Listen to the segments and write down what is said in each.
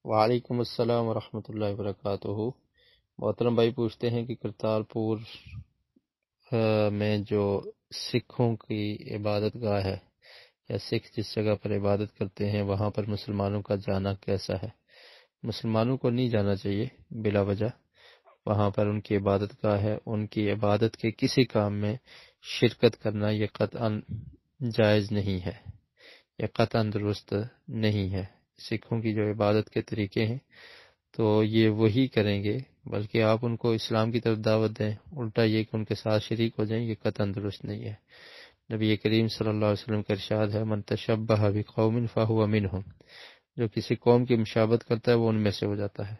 وعلیکم السلام ورحمۃ اللہ وبرکاتہ۔ محترم بھائی پوچھتے ہیں کہ کرتارپور میں جو سکھوں کی عبادت گاہ ہے یا سکھ جس جگہ پر عبادت کرتے ہیں وہاں پر مسلمانوں کا جانا کیسا ہے؟ مسلمانوں کو نہیں جانا چاہیے بلا وجہ۔ وہاں پر ان کی عبادت گاہ ہے، ان کی عبادت کے کسی کام میں شرکت کرنا یہ قطعاً جائز نہیں ہے، یہ قطعاً درست نہیں ہے۔ سکھوں کی جو عبادت کے طریقے ہیں تو یہ وہی کریں گے، بلکہ آپ ان کو اسلام کی طرف دعوت دیں، الٹا یہ کہ ان کے ساتھ شریک ہو جائیں، یہ قطعاً درست نہیں ہے۔ نبی کریم صلی اللہ علیہ وسلم کا ارشاد ہے من تشبہ بقوم فہو منہم، جو کسی قوم کی مشابہت کرتا ہے وہ ان میں سے ہو جاتا ہے۔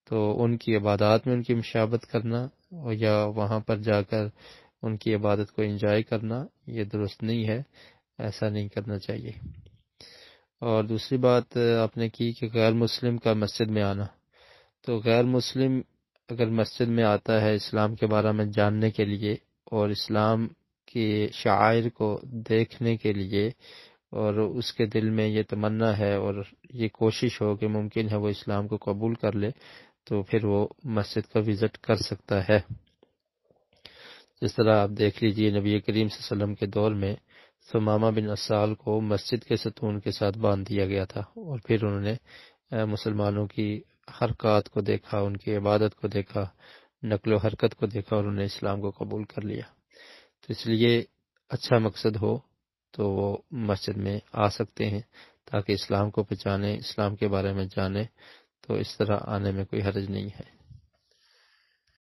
تو ان کی عبادات میں ان کی مشابہت کرنا یا وہاں پر جا کر ان کی عبادت کو انجوائے کرنا یہ درست نہیں ہے، ایسا نہیں کرنا چاہیے۔ اور دوسری بات آپ نے کی کہ غیر مسلم کا مسجد میں آنا، تو غیر مسلم اگر مسجد میں آتا ہے اسلام کے بارے میں جاننے کے لیے اور اسلام کے شعائر کو دیکھنے کے لیے، اور اس کے دل میں یہ تمنا ہے اور یہ کوشش ہو کہ ممکن ہے وہ اسلام کو قبول کر لے، تو پھر وہ مسجد کا وزٹ کر سکتا ہے۔ جس طرح آپ دیکھ لیجئے نبی کریم صلی اللہ علیہ وسلم کے دور میں ثمامہ بن اسال کو مسجد کے ستون کے ساتھ باندھ دیا گیا تھا، اور پھر انہوں نے مسلمانوں کی حرکات کو دیکھا، ان کی عبادت کو دیکھا، نقل و حرکت کو دیکھا، اور انہوں نے اسلام کو قبول کر لیا۔ تو اس لیے اچھا مقصد ہو تو وہ مسجد میں آ سکتے ہیں تاکہ اسلام کو پہچانیں، اسلام کے بارے میں جانیں، تو اس طرح آنے میں کوئی حرج نہیں ہے۔